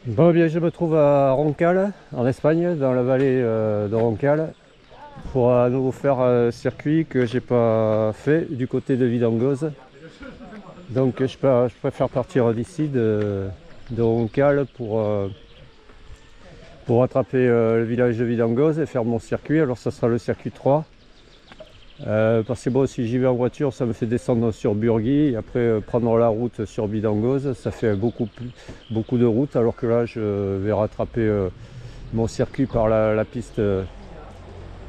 Bon, bien, je me trouve à Roncal, en Espagne, dans la vallée de Roncal, pour à nouveau faire un circuit que j'ai pas fait du côté de Vidangoz. Donc, je préfère partir d'ici, de Roncal, pour attraper le village de Vidangoz et faire mon circuit. Alors, ça sera le circuit 3. Parce que bon, si j'y vais en voiture, ça me fait descendre sur Burgui et après prendre la route sur Bidangoz, ça fait beaucoup de route, alors que là je vais rattraper mon circuit par la piste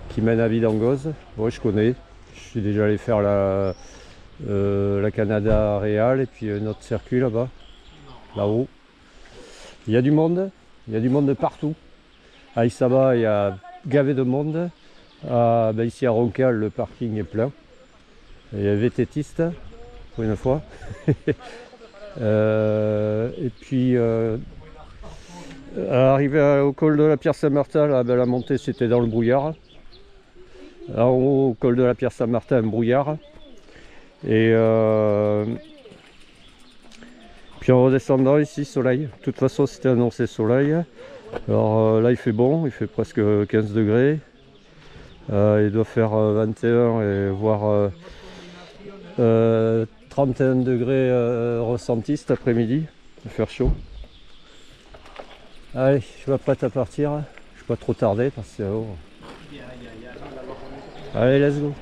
qui mène à Bidangoz. Bon, je connais, je suis déjà allé faire la Canada Real et puis notre circuit là-bas, là-haut. Il y a du monde, il y a du monde partout. À Isaba, il y a gavé de monde. Ici à Roncal, le parking est plein. Il y a vététiste, pour une fois. Et puis, arrivé au col de la Pierre Saint-Martin, la montée c'était dans le brouillard. En haut, au col de la Pierre Saint-Martin, un brouillard. Et puis en redescendant ici, soleil. De toute façon, c'était annoncé soleil. Alors là, il fait bon, il fait presque 15 degrés. Il doit faire 21 et voire 31 degrés ressentis cet après-midi. Il va faire chaud. Allez, je m'apprête à partir. Je ne vais pas trop tarder parce que c'est haut. Allez, let's go.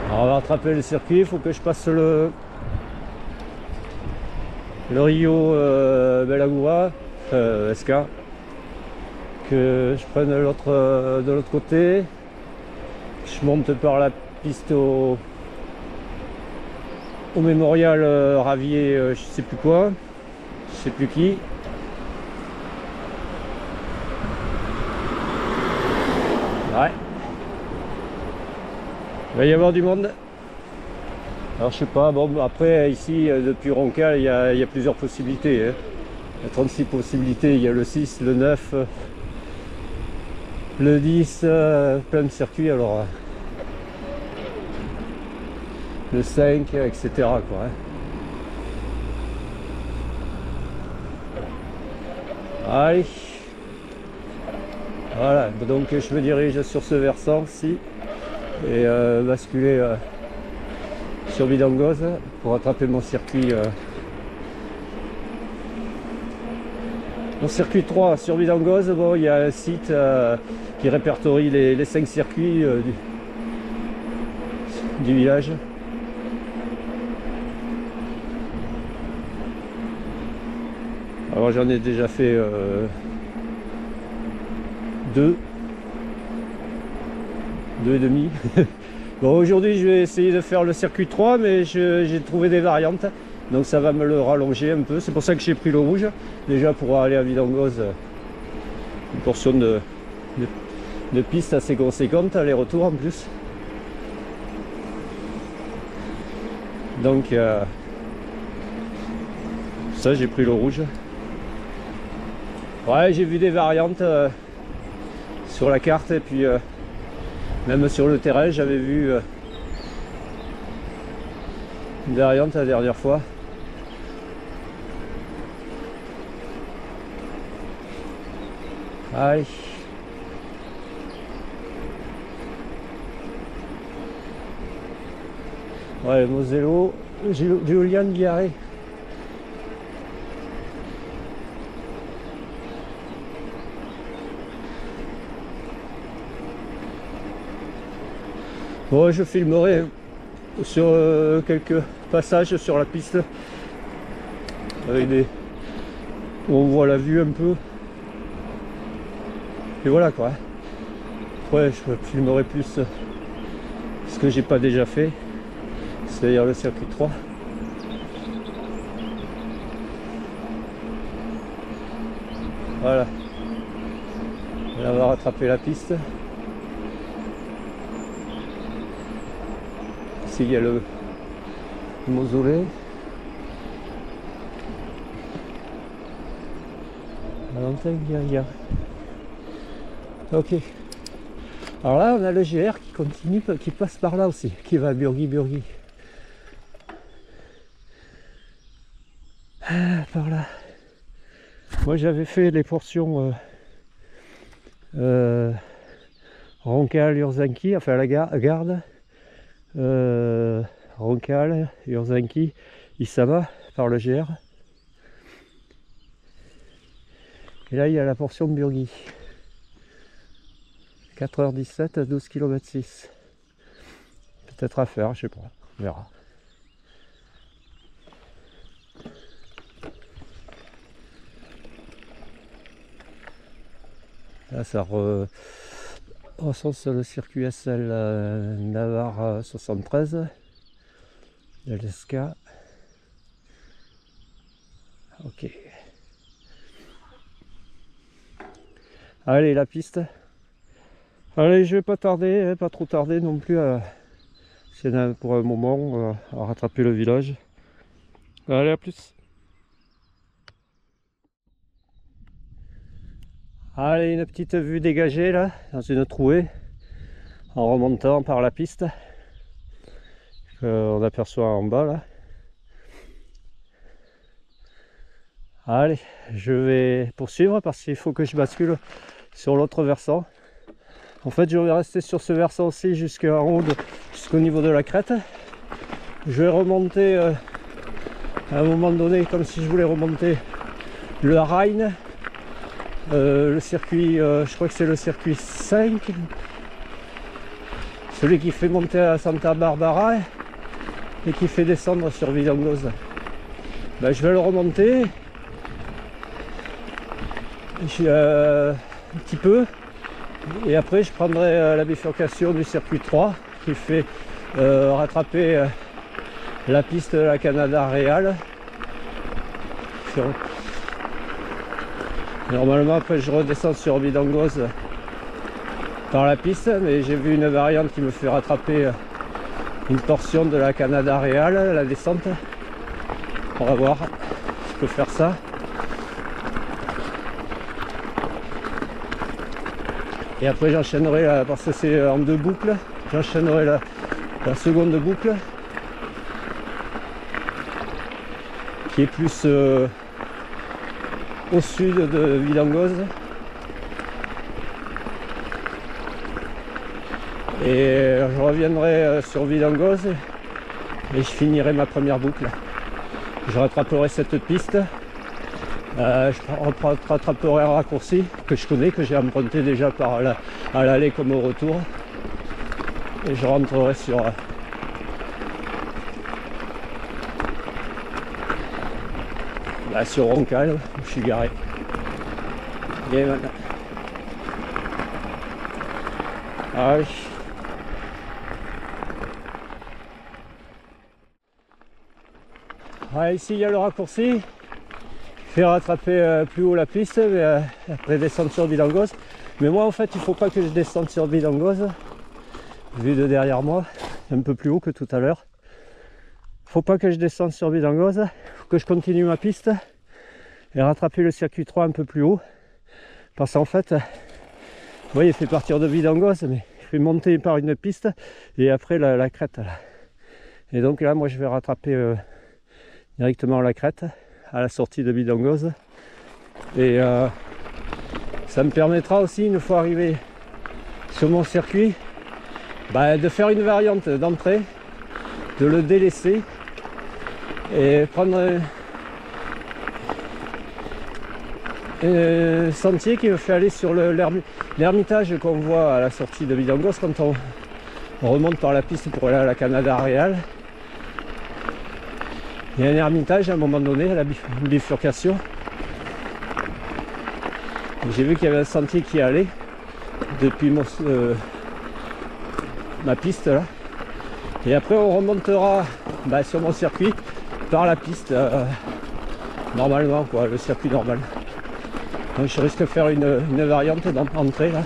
Alors, on va rattraper le circuit. Il faut que je passe le Rio Belagua, Esca. Que je prenne de l'autre côté. Je monte par la piste au mémorial Ravier, je sais plus quoi, je sais plus qui. Ouais. Il va y avoir du monde. Alors je sais pas, bon après ici depuis Roncal il y a plusieurs possibilités. Hein. Il y a 36 possibilités, il y a le 6, le 9, le 10, plein de circuits alors. Le 5, etc. quoi. Hein. Allez. Voilà, donc je me dirige sur ce versant-ci et basculer sur Bidangoz pour attraper mon circuit. Mon circuit 3 sur Bidangoz, bon, il y a un site qui répertorie les 5 circuits du village. Alors j'en ai déjà fait 2 et demi. Bon, aujourd'hui je vais essayer de faire le circuit 3 mais j'ai trouvé des variantes donc ça va me le rallonger un peu, c'est pour ça que j'ai pris le rouge déjà pour aller à Vidangoz, une portion de piste assez conséquente, aller-retour en plus, donc ça j'ai pris le rouge. Ouais, j'ai vu des variantes sur la carte et puis même sur le terrain j'avais vu une variante la dernière fois. Allez. Ouais, le Mosello, Julian Guiaré. Bon, je filmerai sur quelques passages sur la piste avec où on voit la vue un peu et voilà quoi. Après je filmerai plus ce que j'ai pas déjà fait, c'est-à-dire le circuit 3. Voilà, là on va rattraper la piste. Ici il y a le mausolée. Valentin Guerrier. Ok. Alors là, on a le GR qui continue, qui passe par là aussi, qui va à Burgui. Ah, par là. Moi, j'avais fait les portions Roncal, Urzanki, enfin la garde, Roncal, Urzanki, Isama par le GR. Et là, il y a la portion de Burgui. 4h17 à 12 km 6. Peut-être à faire, je sais pas, on verra. Là, ça recense sur le circuit SL Navarre 73 de l'ESCA. Ok. Allez, la piste. Allez, je vais pas tarder, pas trop tarder non plus pour un moment à rattraper le village. Allez, à plus. Allez, une petite vue dégagée là, dans une trouée, en remontant par la piste. On aperçoit en bas là. Allez, je vais poursuivre parce qu'il faut que je bascule sur l'autre versant. En fait, je vais rester sur ce versant aussi jusqu'au niveau de la crête. Je vais remonter à un moment donné, comme si je voulais remonter le Rhein, le circuit, je crois que c'est le circuit 5, celui qui fait monter à Santa Barbara et qui fait descendre sur Villangoz. Ben, je vais le remonter un petit peu. Et après je prendrai la bifurcation du circuit 3 qui fait rattraper la piste de la Canada Real. Normalement après je redescends sur Villangoz par la piste, mais j'ai vu une variante qui me fait rattraper une portion de la Canada Real, la descente. On va voir, je peux faire ça. Et après j'enchaînerai, parce que c'est en 2 boucles, j'enchaînerai la seconde boucle qui est plus au sud de Villangoz. Et je reviendrai sur Villangoz et je finirai ma première boucle. Je rattraperai cette piste. Je rattraperai un raccourci que je connais, que j'ai emprunté déjà à l'aller comme au retour. Et je rentrerai sur Roncal, où je suis garé. Et maintenant. Ah oui. Ah, ici il y a le raccourci. Fait rattraper plus haut la piste, mais après descendre sur Villangoz. Mais moi en fait il faut pas que je descende sur Villangoz, vu de derrière moi, un peu plus haut que tout à l'heure. Faut pas que je descende sur Villangoz, faut que je continue ma piste et rattraper le circuit 3 un peu plus haut. Parce qu'en fait, vous voyez, il fait partir de Villangoz, mais il fait monter par une piste et après la crête. Là. Et donc là moi je vais rattraper directement la crête à la sortie de Villangoz. Et ça me permettra aussi, une fois arrivé sur mon circuit, de faire une variante d'entrée, de le délaisser et prendre un sentier qui me fait aller sur l'ermitage qu'on voit à la sortie de Villangoz quand on remonte par la piste pour aller à la Canada Real. Il y a un ermitage à un moment donné à la bifurcation. J'ai vu qu'il y avait un sentier qui allait depuis ma piste là. Et après on remontera sur mon circuit par la piste normalement quoi, le circuit normal. Donc je risque de faire une variante d'entrée là.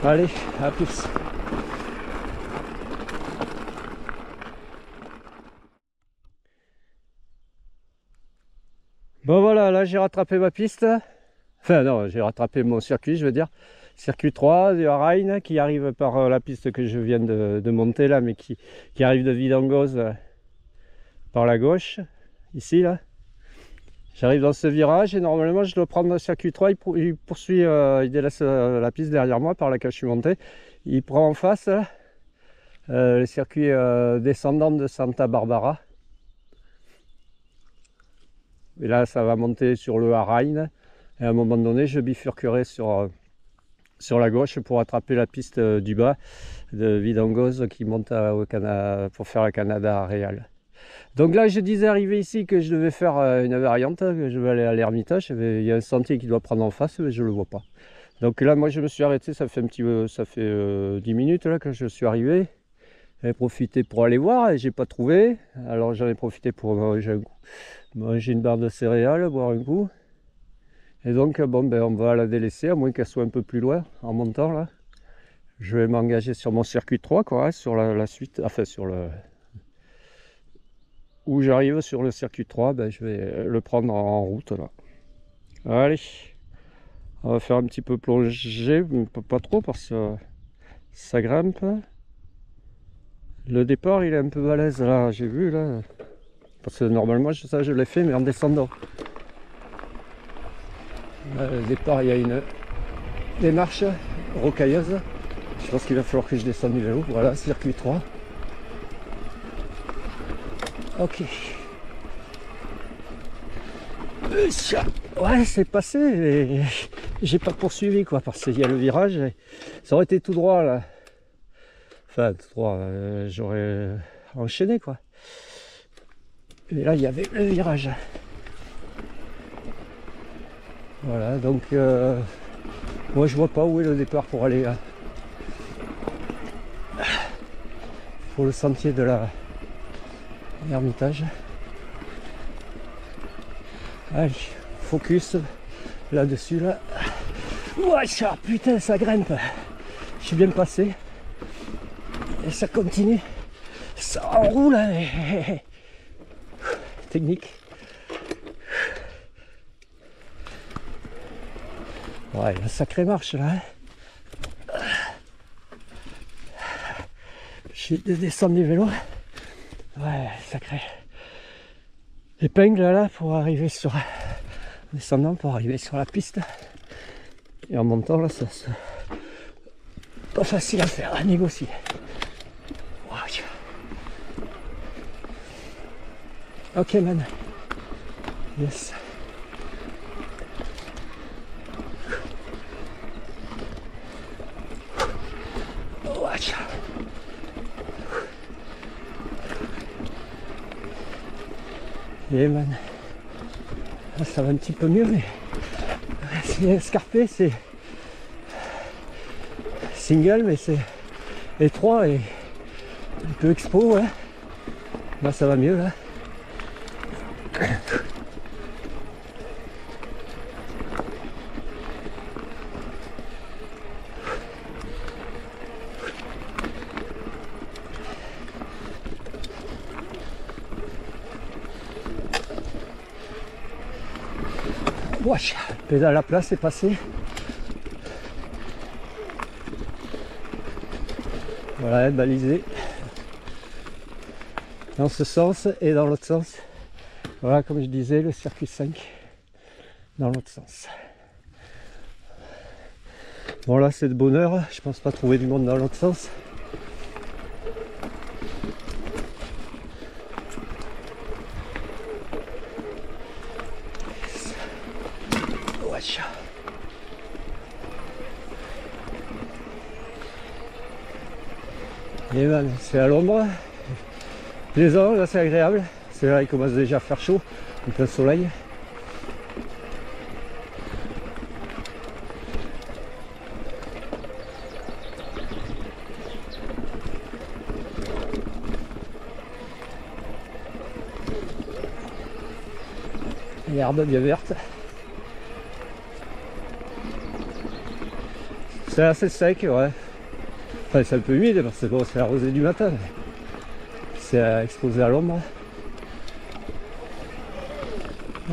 Allez, à plus. Bon voilà, là j'ai rattrapé ma piste. Enfin non, j'ai rattrapé mon circuit, je veux dire. Circuit 3 du Harain qui arrive par la piste que je viens de monter là, mais qui arrive de Vidangoz par la gauche, ici là. J'arrive dans ce virage et normalement je dois prendre le circuit 3, il poursuit, il délaisse la piste derrière moi par laquelle je suis monté. Il prend en face le circuit descendant de Santa Barbara. Et là ça va monter sur le Harain. Et à un moment donné je bifurquerai sur la gauche pour attraper la piste du bas de Vidangoz qui monte au Canada, pour faire le Canada à Réal. Donc là je disais arrivé ici que je devais faire une variante, que je vais aller à l'Ermitage. Il y a un sentier qui doit prendre en face mais je ne le vois pas. Donc là moi je me suis arrêté, ça fait 10 minutes là que je suis arrivé. J'avais profité pour aller voir et j'ai pas trouvé. Alors j'en ai profité pour manger une barre de céréales, boire un coup. Et donc bon ben on va la délaisser à moins qu'elle soit un peu plus loin en montant là. Je vais m'engager sur mon circuit 3 quoi, sur la suite, enfin sur le... Où j'arrive sur le circuit 3, ben, je vais le prendre en route là. Allez, on va faire un petit peu plonger, mais pas trop parce que ça grimpe. Le départ il est un peu balèze là, j'ai vu là. Parce que normalement ça je l'ai fait mais en descendant. Là, le départ il y a une démarche rocailleuse. Je pense qu'il va falloir que je descende du vélo. Voilà, circuit 3. Ok. Ouais, c'est passé et j'ai pas poursuivi quoi, parce qu'il y a le virage. Et ça aurait été tout droit là. Enfin, tout droit, j'aurais enchaîné quoi. Et là, il y avait le virage. Voilà, donc moi je vois pas où est le départ pour aller pour le sentier de l'Ermitage. Allez, focus là-dessus là. Ouais, ça, putain, ça grimpe. Je suis bien passé. Et ça continue. Ça enroule. Hein. Technique. Ouais, une sacrée marche là. Hein. J'ai descendu du vélo. Ouais, sacré. Épingle là pour arriver sur... Descendant pour arriver sur la piste. Et en montant là, ça c'est pas facile à faire, à négocier. Wow. Ok man. Yes. Watch. Et man. Là, ça va un petit peu mieux, mais c'est escarpé, c'est single, mais c'est étroit et un peu expo. Ouais. Là, ça va mieux là. Wesh, pédale à plat, c'est passé. Voilà, balisé. Dans ce sens et dans l'autre sens. Voilà, comme je disais, le circuit 5 dans l'autre sens. Bon là, c'est de bonne heure. Je pense pas trouver du monde dans l'autre sens. Wesh. Et ben, c'est à l'ombre. Plaisant, là c'est agréable. C'est là il commence déjà à faire chaud, un peu de soleil. L'herbe bien verte. C'est assez sec, ouais. Enfin, c'est un peu humide parce que bon, c'est arrosé du matin. C'est exposé à l'ombre.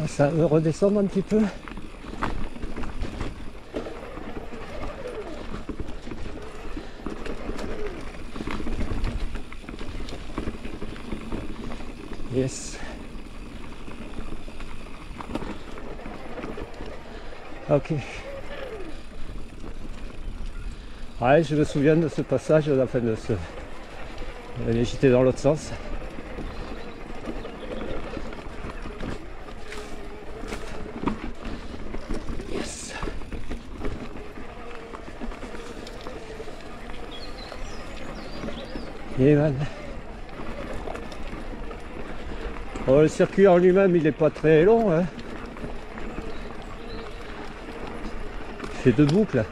Ça veut redescendre un petit peu. Yes. Ok. Ouais, je me souviens de ce passage, enfin de ce... Mais j'étais dans l'autre sens. Yes. Et man. Oh, le circuit en lui-même, il n'est pas très long, hein. Il fait 2 boucles.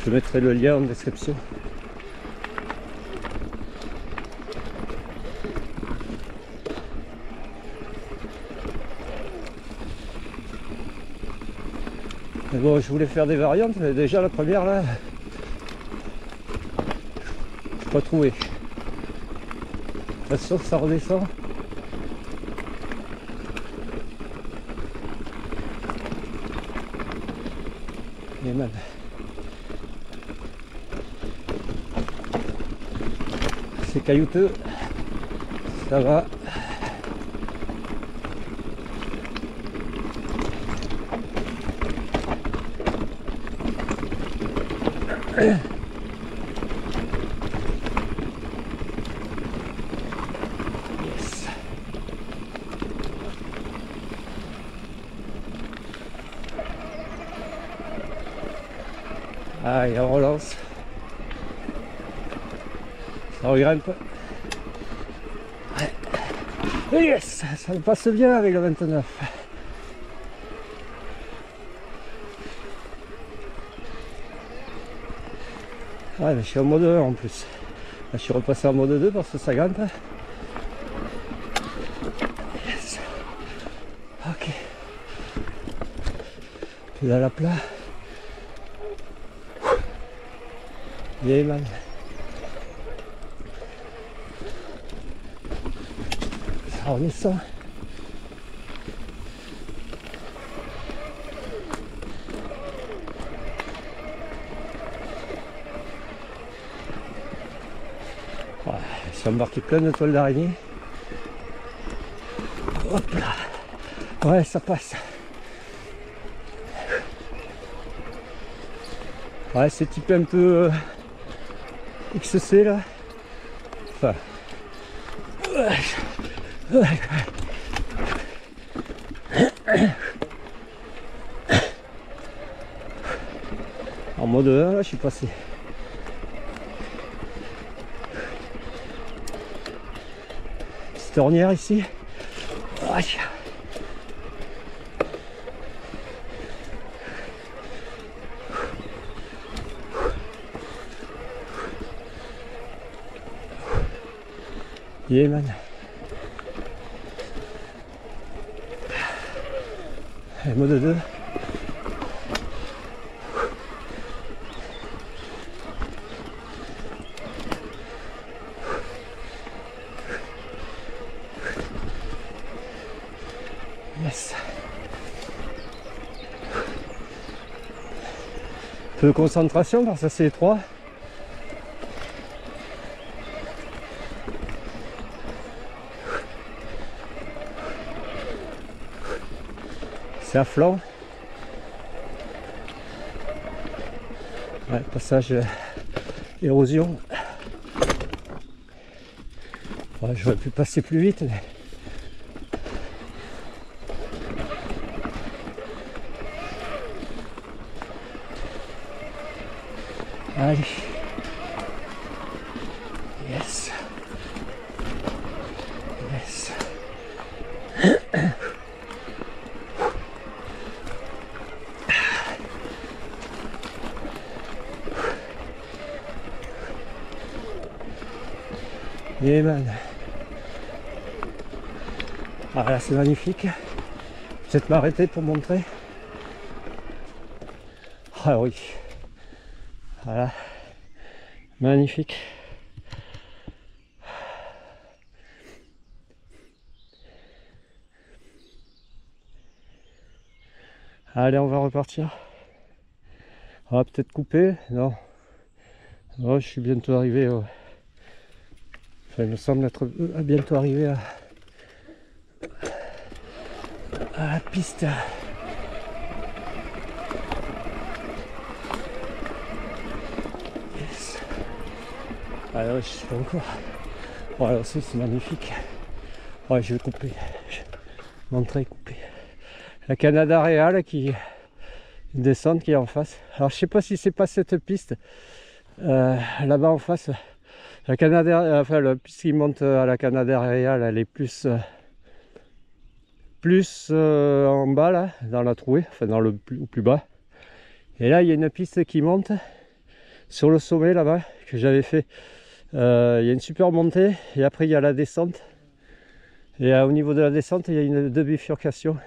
Je mettrai le lien en description. Mais bon, je voulais faire des variantes, mais déjà la première là, je n'ai pas trouvé. Attention, ça redescend. Et mal. C'est caillouteux, ça va. Yes. Allez, on relance. Ça regrimpe. Ouais. Yes, ça passe bien avec le 29. Ouais, mais je suis en mode 1 en plus. Là, je suis repassé en mode 2 parce que ça grimpe. Yes. Ok. Pédale à plat. Yeah, man. Ça redescend. Ouais, j'ai embarqué plein de toiles d'araignée. Hop là. Ouais, ça passe. Ouais, c'est type un peu XC là. Enfin. En mode 1 là, je suis passé. Petite ornière ici. Yeah, man. Et mode 2. Yes. Peu de concentration parce que c'est étroit. C'est à flanc. Ouais, passage érosion. Ouais, j'aurais pu passer plus vite, mais... Allez. Yes. Yes. Et man. Ah là c'est magnifique. Peut-être m'arrêter pour montrer. Ah oui. Voilà. Magnifique. Allez, on va repartir. On va peut-être couper. Non. Oh, je suis bientôt arrivé. Enfin, il me semble être bientôt arrivé à la piste. Yes. Alors, je sais pas encore. Voilà, aussi c'est magnifique. Ouais, je vais couper. Montrer, couper. La Canada Real qui descend, qui est en face. Alors, je sais pas si c'est pas cette piste. Là-bas en face, la Canada, enfin la piste qui monte à la Canada Real, elle est plus en bas là, dans la trouée, enfin dans le plus bas. Et là il y a une piste qui monte sur le sommet là-bas que j'avais fait. Il y a une super montée et après il y a la descente. Et au niveau de la descente, il y a deux bifurcations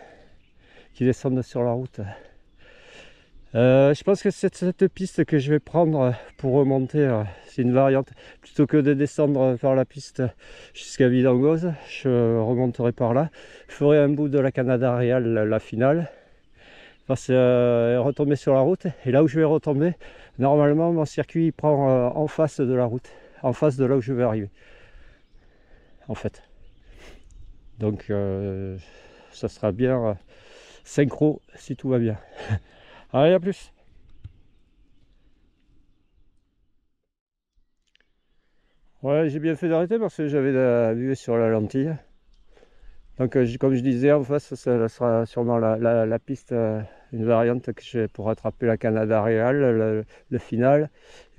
qui descendent sur la route. Je pense que c'est cette piste que je vais prendre pour remonter. C'est une variante. Plutôt que de descendre par la piste jusqu'à Vidangoz, je remonterai par là. Je ferai un bout de la Canada Real, la finale. Retomber sur la route. Et là où je vais retomber, normalement mon circuit prend en face de la route. En face de là où je vais arriver. En fait. Donc ça sera bien synchro si tout va bien. Allez, à plus. Ouais, j'ai bien fait d'arrêter parce que j'avais la vue sur la lentille. Donc comme je disais, en face, ça sera sûrement la piste, une variante que j'ai pour rattraper la Canada Real, le final,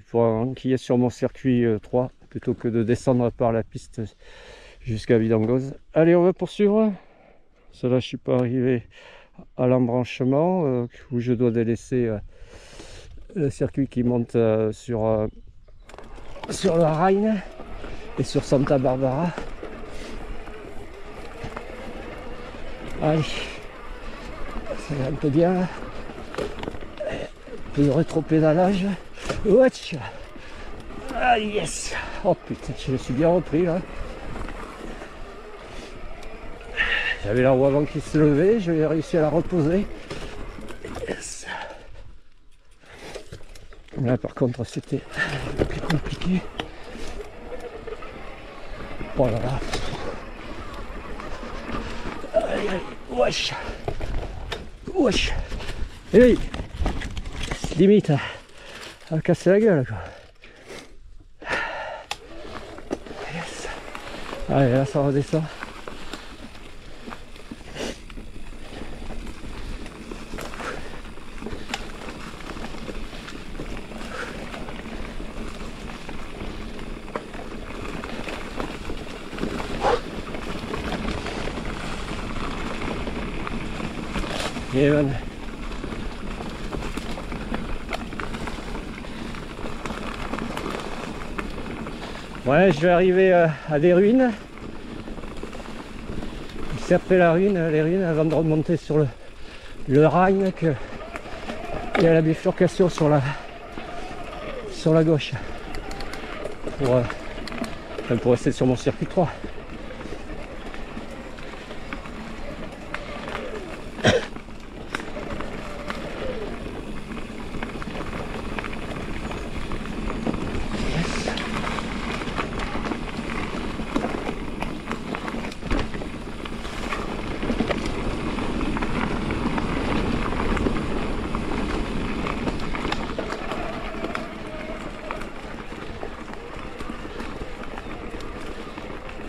pour enquiller sur mon circuit 3, plutôt que de descendre par la piste jusqu'à Vidangoz. Allez, on va poursuivre. Cela, je suis pas arrivé à l'embranchement où je dois délaisser le circuit qui monte sur le Rhin et sur Santa Barbara. Allez, ça va un peu bien là. Un peu de rétro-pédalage. Watch. Ah yes. Oh putain, je me suis bien repris là. J'avais la roue avant qui se levait, j'ai réussi à la reposer. Yes. Là par contre c'était plus compliqué. Oh là là. Allez, allez. Wesh. Wesh. Hey. Limite à casser la gueule quoi. Yes. Allez là ça redescend. Et voilà. Ouais, je vais arriver à des ruines. C'est après les ruines, avant de remonter sur le Rhin, que il y a la bifurcation sur la gauche. Pour rester sur mon circuit 3.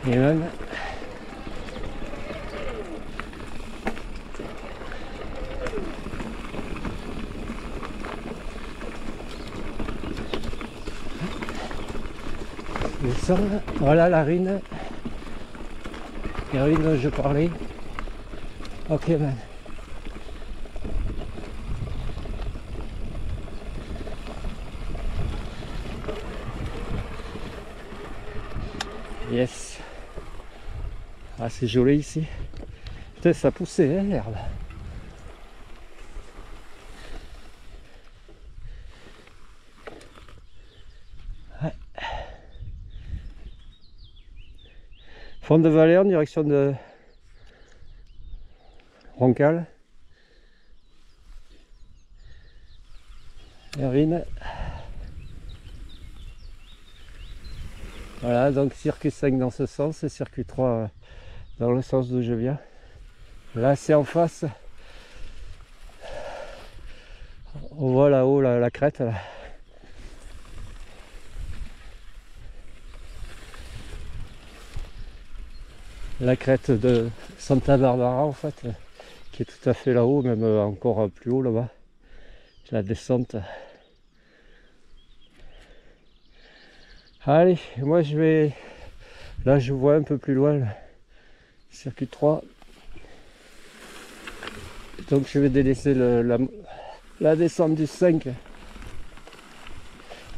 Et même descendre. Voilà la ruine. La ruine dont je parlais. Ok man. Yes. Ah c'est joli ici. Putain ça poussait hein, l'herbe. Ouais. Fond de vallée en direction de Roncal. Ruine. Voilà, donc circuit 5 dans ce sens et circuit 3 dans le sens d'où je viens. Là c'est en face. On voit là-haut la crête là. La crête de Santa Barbara en fait, qui est tout à fait là-haut, même encore plus haut là-bas. La descente. Allez, moi je vais... Là je vois un peu plus loin le circuit 3. Donc je vais délaisser la descente du 5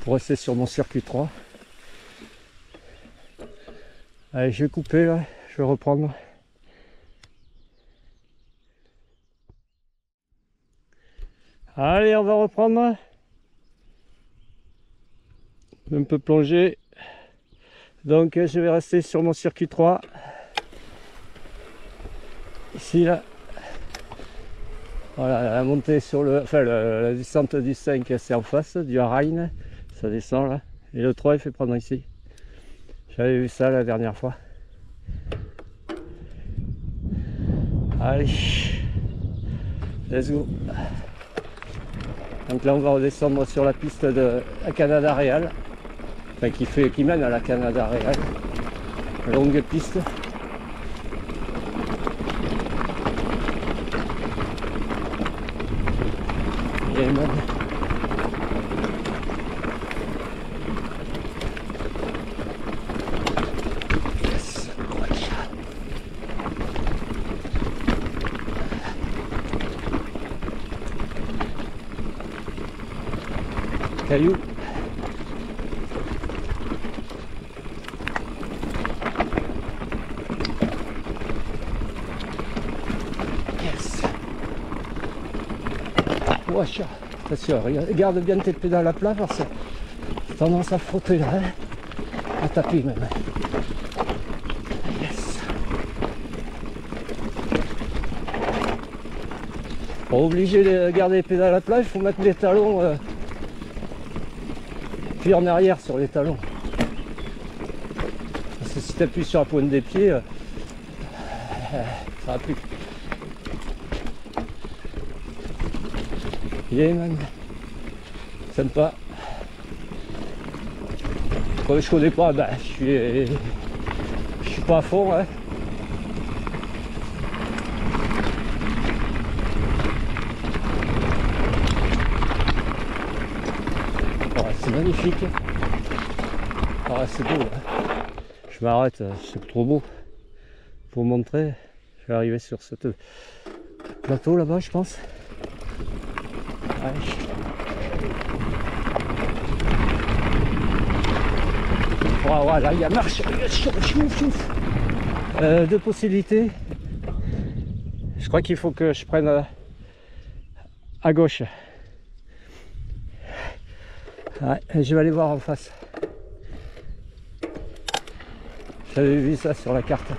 pour rester sur mon circuit 3. Allez, je vais couper là, je vais reprendre. Allez, on va reprendre. Un peu plonger. Donc je vais rester sur mon circuit 3. Ici là. Voilà, la montée sur le... Enfin la descente du 5 c'est en face, du Rhine. Ça descend là. Et le 3 il fait prendre ici. J'avais vu ça la dernière fois. Allez. Let's go. Donc là on va redescendre sur la piste de la Canada Real, enfin qui mène à la Canada Real, longue piste. Et même... Yes. Caillou. Yes. Wesh. Attention, regarde bien tes pédales à plat parce que t'as tendance à frotter là, hein, à taper même. Yes. Pour obligé de garder les pédales à plat, il faut mettre les talons puis en arrière sur les talons. Parce que si tu appuies sur la pointe des pieds, ça va plus. Yeah man, sympa. Comme je connais pas, bah, je suis pas à fond. Hein. Oh, c'est magnifique. Oh, c'est beau. Hein. Je m'arrête, c'est trop beau. Pour vous montrer, je vais arriver sur ce plateau là-bas, je pense. Allez. Voilà, il y a marche. Deux possibilités. Je crois qu'il faut que je prenne à gauche. Ouais, je vais aller voir en face. J'avais vu ça sur la carte.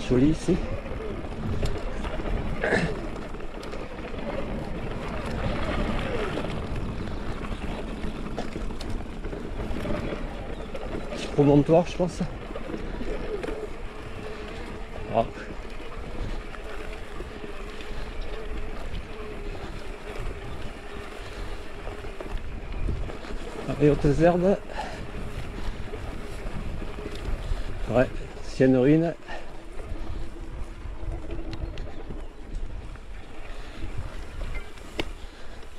Joli ici. Petit promontoire, je pense. Oh. Et hautes herbes. Ouais, ancienne ruine.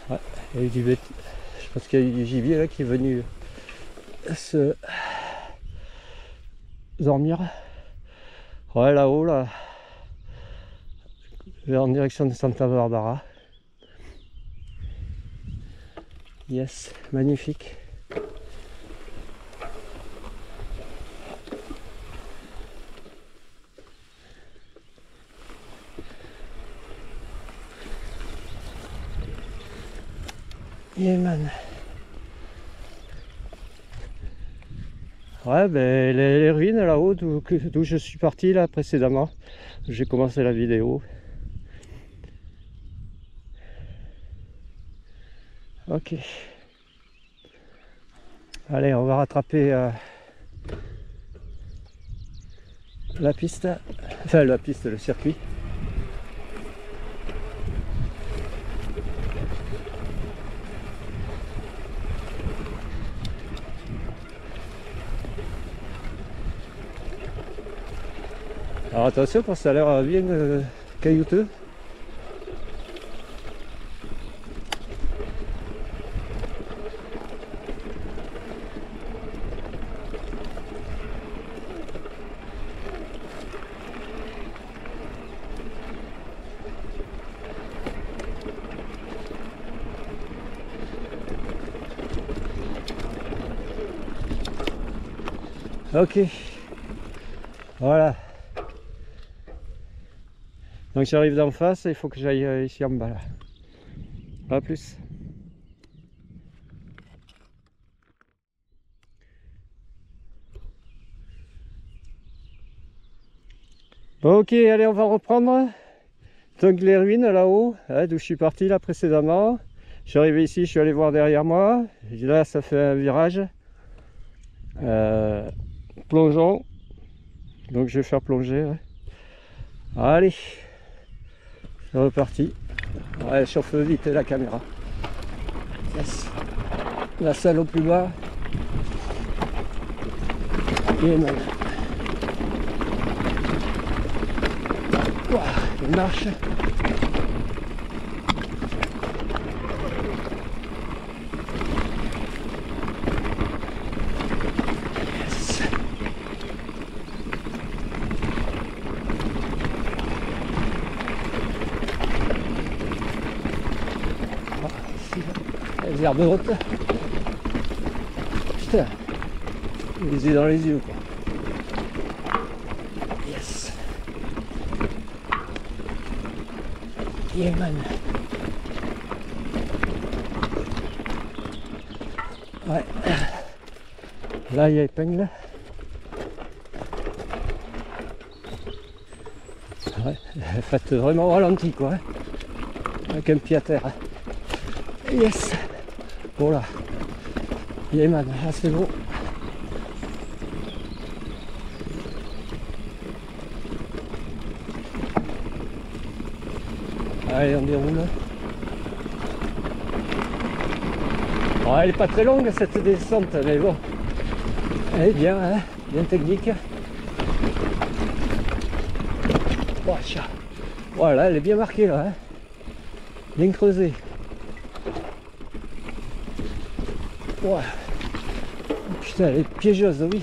Ouais, il y a eu je pense qu'il y a eu du gibier là qui est venu se dormir. Ouais, là-haut, là, en direction de Santa Barbara. Yes, magnifique. Yeah, man. Ouais, ben les ruines là-haut d'où je suis parti là précédemment. J'ai commencé la vidéo. Ok. Allez, on va rattraper la piste. Enfin, la piste, le circuit. Alors attention, parce que ça a l'air bien caillouteux. Ok, voilà. Donc j'arrive d'en face, il faut que j'aille ici en bas là. A plus. Ok, allez, on va reprendre. Donc les ruines là-haut, hein, d'où je suis parti là précédemment. Je suis arrivé ici, je suis allé voir derrière moi. Là, ça fait un virage. Plongeons. Donc je vais faire plonger. Ouais. Allez, c'est reparti. Ouais, chauffe vite la caméra. Yes. La salle au plus bas. Et non. Ouah, il marche. Yes. Les herbes hautes. Putain, les yeux dans les yeux quoi. Yes. Yeah man. Ouais. Là il y a épingle. Ouais, faites vraiment ralenti quoi. Hein. Avec un pied à terre. Yes. Voilà. Yeah man, là c'est bon. Allez, on déroule. Bon, elle est pas très longue cette descente, mais bon. Elle est bien, hein, bien technique. Voilà, elle est bien marquée là. Hein. Bien creusée. Ouais. Putain, elle est piégeuse, oui.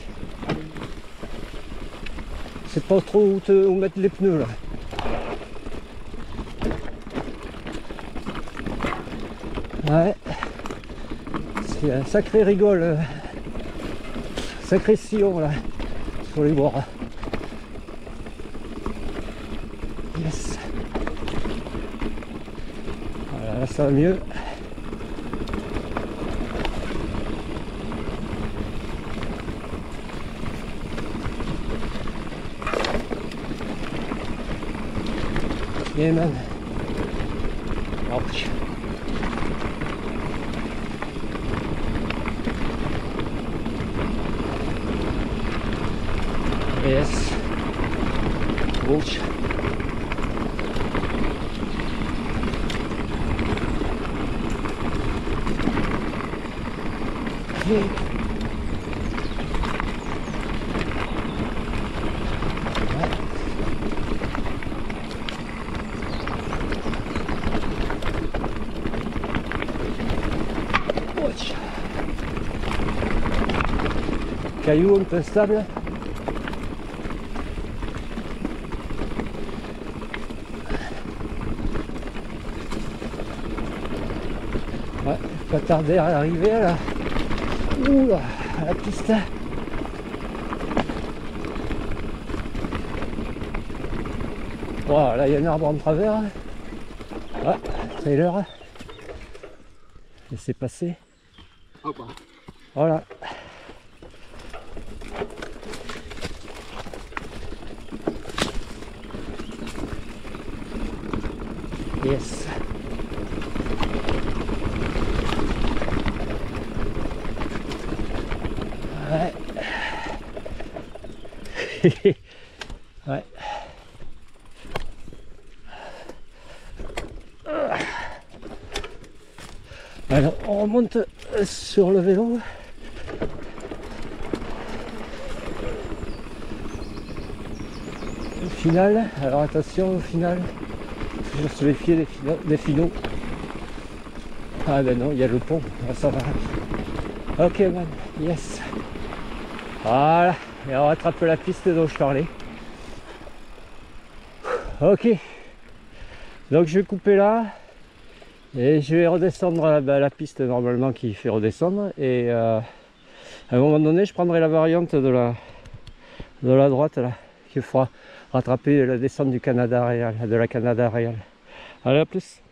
C'est pas trop où mettre les pneus là. Ouais. C'est un sacré rigole. Sacré sillon là. Sur les bords. Yes. Voilà, là ça va mieux. Yeah man. Ouch. Yes. Ouch. Okay. Caillou un peu stable. Ouais, pas tarder à arriver là. Ouh, à la piste. Voilà, là il y a un arbre en travers. Ah, c'est l'heure. Laissez passer. Voilà. Yes. Ouais. Alors on remonte sur le vélo. Au final, alors attention au final, toujours se méfier des finaux. Ah ben non, il y a le pont, ah, ça va. Ok man, yes. Voilà, et on rattrape la piste dont je parlais. Ok, donc je vais couper là et je vais redescendre la piste normalement qui fait redescendre, et à un moment donné je prendrai la variante de la droite là qui fera rattraper la descente du Canada Real, de la Canada Real. Allez, à plus.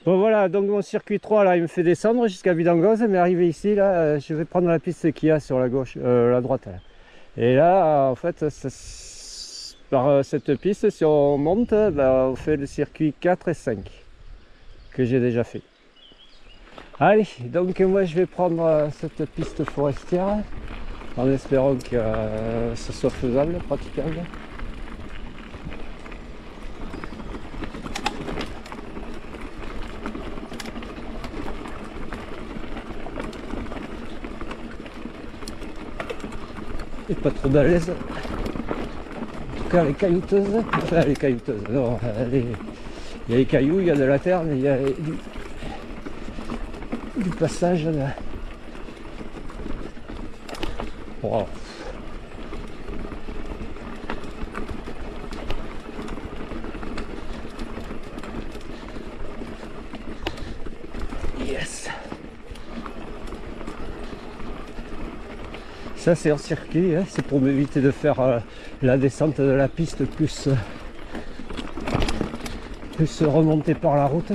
Bon voilà, donc mon circuit 3 là il me fait descendre jusqu'à Vidangoz, mais arrivé ici là je vais prendre la piste qu'il y a sur la gauche, la droite là. Et là en fait par cette piste, si on monte, on fait le circuit 4 et 5 que j'ai déjà fait. Allez, donc moi je vais prendre cette piste forestière en espérant que ce soit faisable, praticable. Et pas trop d'alaise. En tout cas, elle est caillouteuse. Enfin, elle est caillouteuse. Non, il y a les cailloux, il y a de la terre, mais il y a du passage là. Wow. Yes. Ça c'est en circuit, hein. C'est pour m'éviter de faire la descente de la piste plus remonter par la route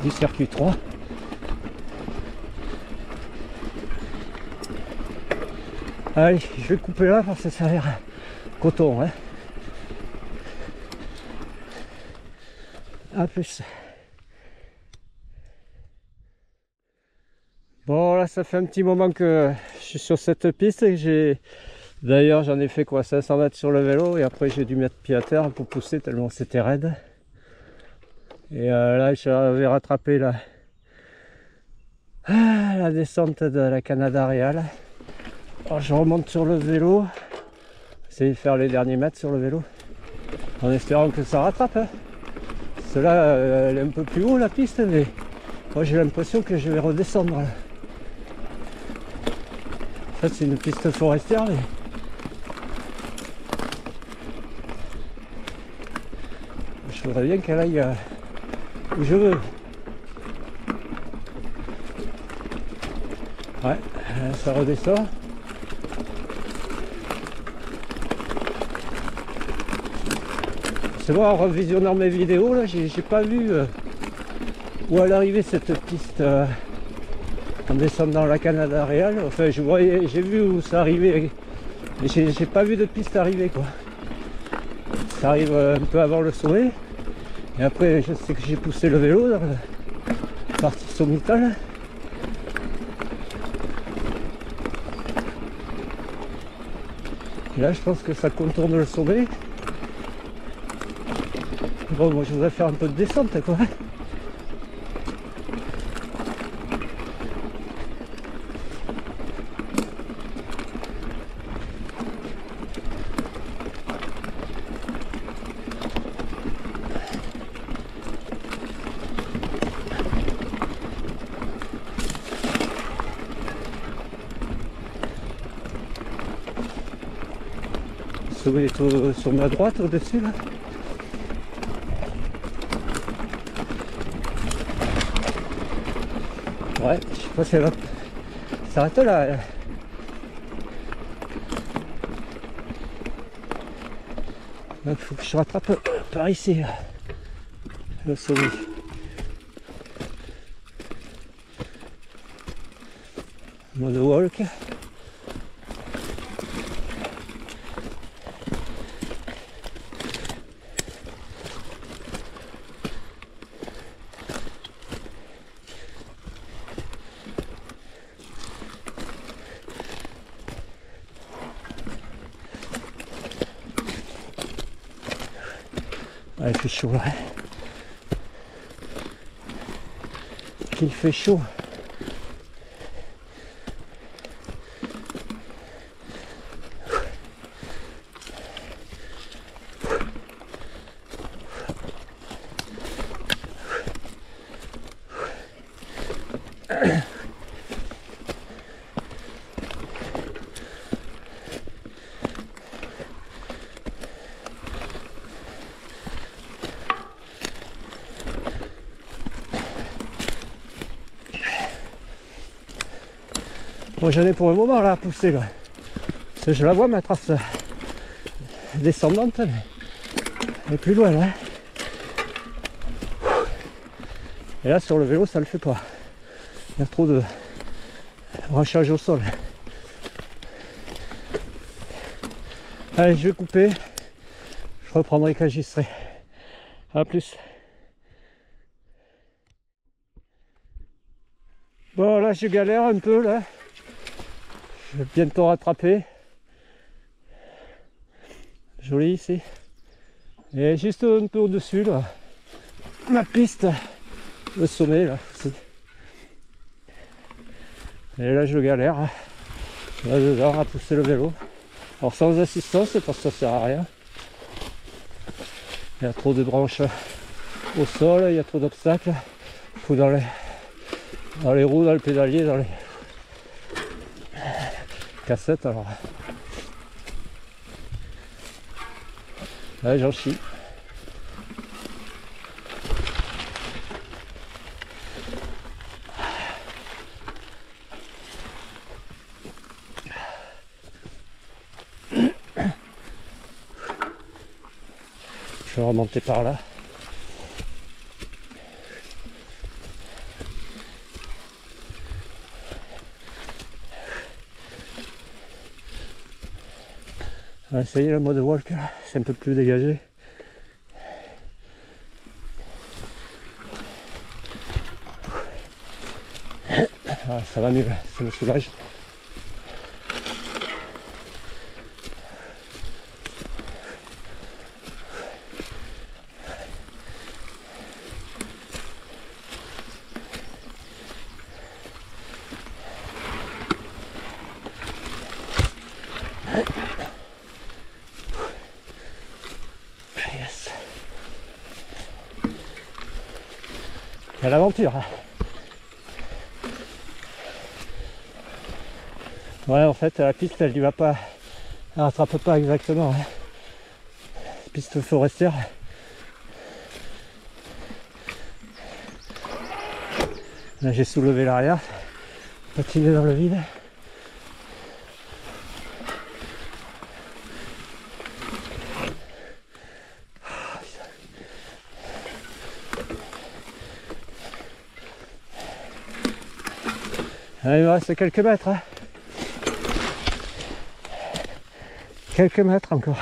du circuit 3. Allez, je vais couper là parce que ça a l'air coton, hein. A plus. Bon là ça fait un petit moment que je suis sur cette piste et d'ailleurs j'en ai fait quoi 500 mètres sur le vélo, et après j'ai dû mettre pied à terre pour pousser tellement c'était raide. Et là j'avais rattrapé la descente de la Canada Real. Alors je remonte sur le vélo, essayer de faire les derniers mètres sur le vélo en espérant que ça rattrape, hein. Cela elle est un peu plus haut la piste, mais moi j'ai l'impression que je vais redescendre là. En fait c'est une piste forestière, mais je voudrais bien qu'elle aille où je veux. Ouais, ça redescend. C'est bon, en revisionnant mes vidéos là, j'ai pas vu où elle arrivait cette piste en descendant la Canada Real. Enfin j'ai vu où ça arrivait, mais j'ai pas vu de piste arriver quoi. Ça arrive un peu avant le sommet, et après je sais que j'ai poussé le vélo dans la partie sommitale. Et là je pense que ça contourne le sommet. Bon, moi je voudrais faire un peu de descente quoi. Le sommet est sur ma droite au-dessus là. Ouais, je sais pas si elle va s'arrête là. Il faut que je rattrape par ici là, le sommet. Mode walk. Ah, il fait chaud là. Il fait chaud. Bon, j'en ai pour un moment là à pousser là. Parce que je la vois ma trace descendante, mais elle est plus loin là. Et là sur le vélo ça le fait pas. Il y a trop de branchage au sol. Allez, je vais couper. Je reprendrai quand j'y serai. A plus. Bon là je galère un peu là. Je vais bientôt rattraper. Joli ici. Et juste un peu au-dessus là. Ma piste. Le sommet là. Et là je galère. Là dedans à pousser le vélo. Alors sans assistance parce que ça sert à rien. Il y a trop de branches au sol, il y a trop d'obstacles. Il faut dans les roues, dans le pédalier, dans les cassettes alors. Là j'en chie. Je vais remonter par là. On va essayer le mode walk, c'est un peu plus dégagé. Ah, ça va mieux, ça me soulage. Yes. Il y a l'aventure. Ouais, en fait, la piste, elle lui va pas, elle rattrape pas exactement. Piste forestière. Là, j'ai soulevé l'arrière, patiné dans le vide. Ah, il me reste quelques mètres. Hein. Quelques mètres encore.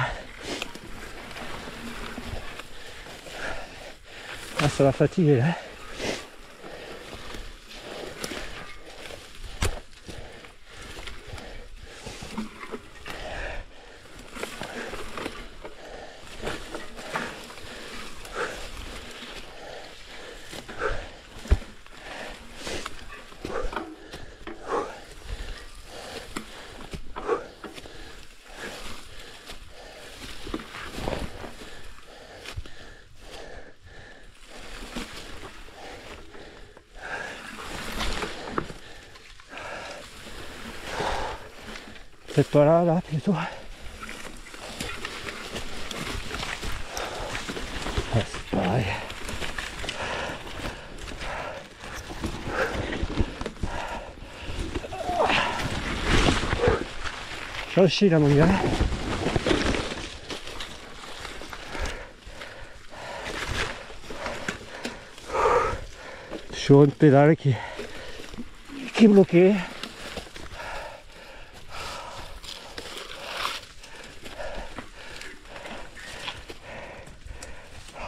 Ah, ça va fatiguer là. Peut-être pas là, là plutôt. Ouais, c'est pareil. J'en chie là mon gars. Sur une pédale qui est bloquée.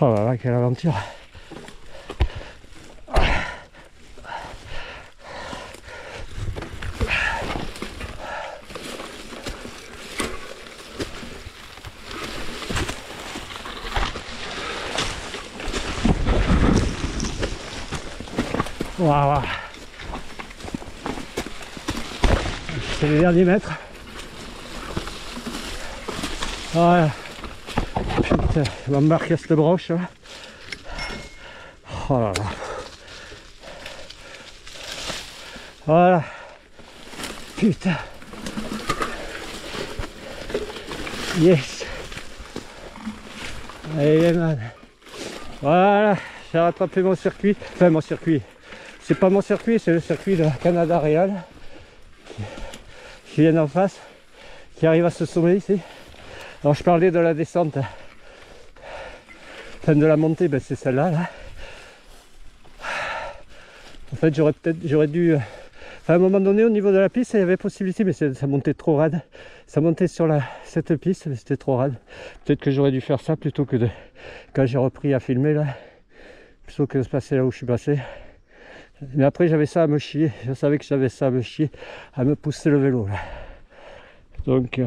Oh là là, quelle aventure! Waouh. C'est les derniers mètres. Voilà. Putain, il va me marquer cette broche là. Oh là là. Voilà. Putain. Yes. Allez man. Voilà. J'ai rattrapé mon circuit. Enfin mon circuit. C'est pas mon circuit, c'est le circuit de Canada Real. Qui vient en face. Qui arrive à ce sommet ici. Alors je parlais de la descente. Enfin de la montée, ben c'est celle-là là. En fait j'aurais dû. Enfin, à un moment donné au niveau de la piste il y avait possibilité, mais ça montait trop rade. Ça montait sur cette piste, mais c'était trop rade. Peut-être que j'aurais dû faire ça plutôt que de. Quand j'ai repris à filmer là. Plutôt que de se passer là où je suis passé. Mais après j'avais ça à me chier. Je savais que j'avais ça à me chier, à me pousser le vélo là. Donc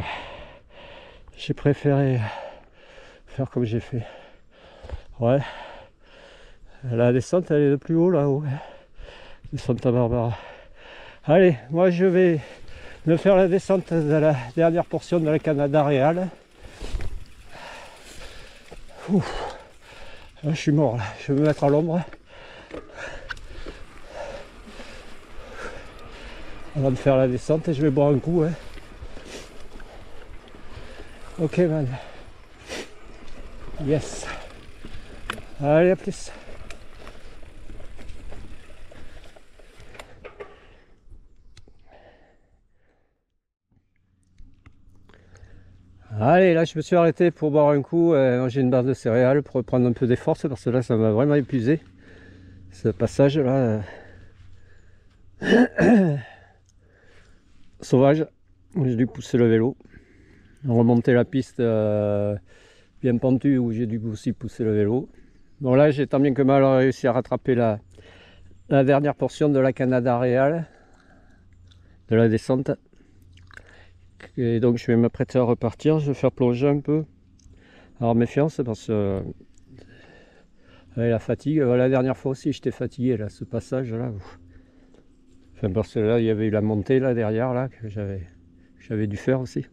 j'ai préféré faire comme j'ai fait. Ouais. La descente elle est de plus haut là-haut. Descente à Barbara. Allez, moi je vais me faire la descente de la dernière portion de la Canada Real. Ouf. Là, je suis mort là. Je vais me mettre à l'ombre. On va me faire la descente et je vais boire un coup. Hein. Ok man. Yes. Allez, à plus. Allez, là je me suis arrêté pour boire un coup, manger une barre de céréales pour reprendre un peu des forces parce que là ça m'a vraiment épuisé. Ce passage là sauvage, j'ai dû pousser le vélo, remonter la piste bien pentue où j'ai dû aussi pousser le vélo. Bon là j'ai tant bien que mal réussi à rattraper la dernière portion de la Canada Real, de la descente. Et donc je vais m'apprêter à repartir, je vais faire plonger un peu. Alors méfiance parce que la fatigue, la dernière fois aussi j'étais fatigué là, ce passage là. Enfin parce que là il y avait eu la montée là derrière là que j'avais dû faire aussi.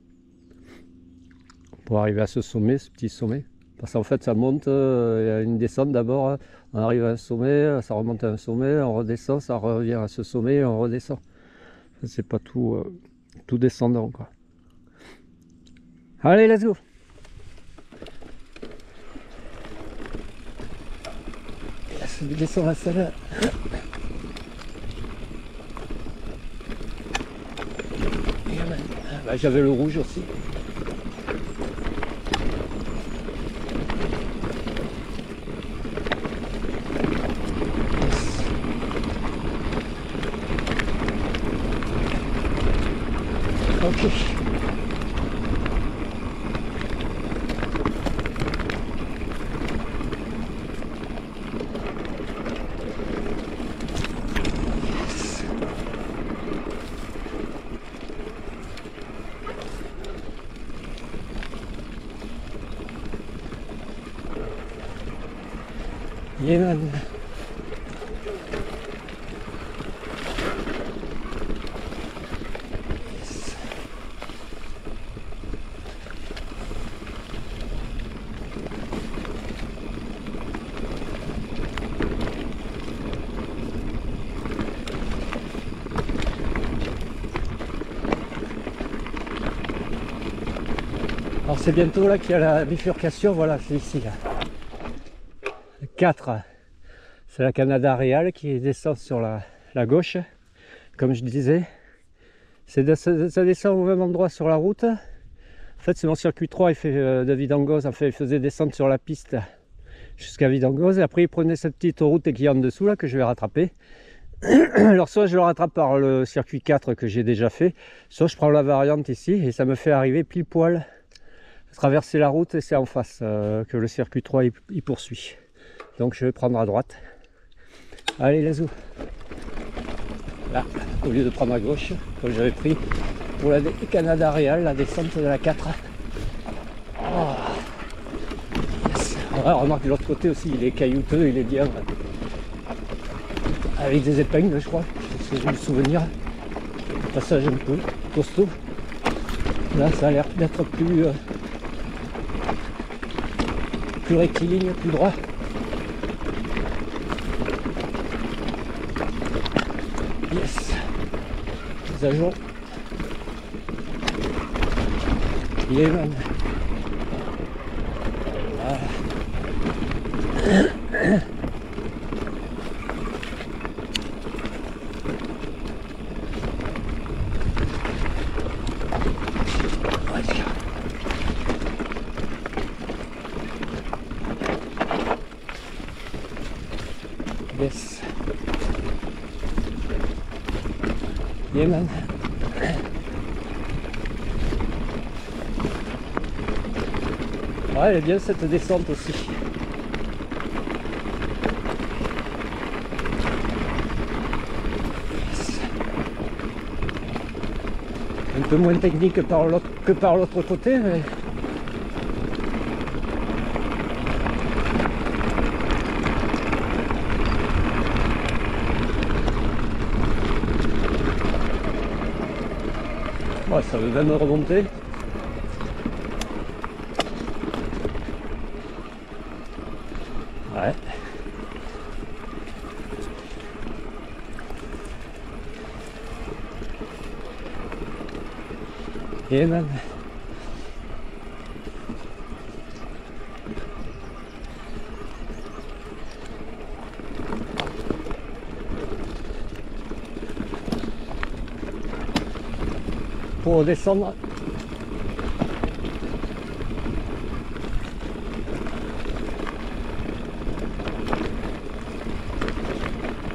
Pour arriver à ce sommet, ce petit sommet. Parce qu'en fait ça monte, il y a une descente d'abord, on arrive à un sommet, ça remonte à un sommet, on redescend, ça revient à ce sommet et on redescend. C'est pas tout descendant quoi. Allez, let's go! Je descends la salle. Bah, j'avais le rouge aussi. Ok. Yeah, man. Alors c'est bientôt là qu'il y a la bifurcation, voilà, c'est ici là. 4, c'est la Canada Real qui descend sur la gauche, comme je disais. Ça descend au même endroit sur la route. En fait c'est mon circuit 3, il fait de Vidangoz, en fait il faisait descendre sur la piste jusqu'à Vidangoz et après il prenait cette petite route qui est en dessous là que je vais rattraper. Alors soit je le rattrape par le circuit 4 que j'ai déjà fait, soit je prends la variante ici et ça me fait arriver pile poil, traverser la route et c'est en face que le circuit 3 il poursuit. Donc je vais prendre à droite. Allez, let's go. Là, au lieu de prendre à gauche, comme j'avais pris pour la Canada Real, la descente de la 4. Oh. Yes. Ah, remarque de l'autre côté aussi, il est caillouteux, il est bien. avec des épingles, je crois, si j'ai le souvenir. Un passage un peu costaud. Là, ça a l'air d'être plus rectiligne, plus droit. Yes, les agents. Yeah, man. Voilà. Yes. Yeah, man. Ouais, elle est bien cette descente aussi. Yes. Un peu moins technique que par l'autre côté, mais... Ouais, ça veut même remonter. Ouais. Et même. Pour descendre.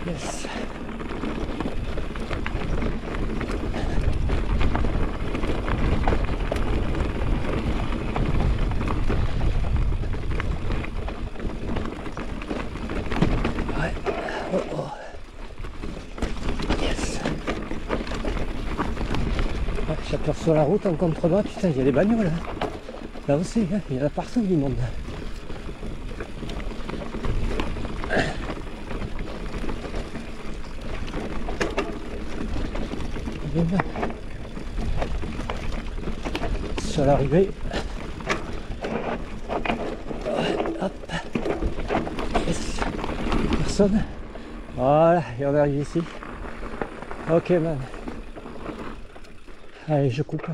Yes. Ouais. Oh, oh. Yes. Ouais, j'aperçois la route en contrebas. Putain, il y a des bagnoles. Là aussi, hein, il y en a partout du monde. Sur l'arrivée. Ouais, hop. Yes. Personne. Voilà, et on arrive ici. Ok, man. Allez, je coupe.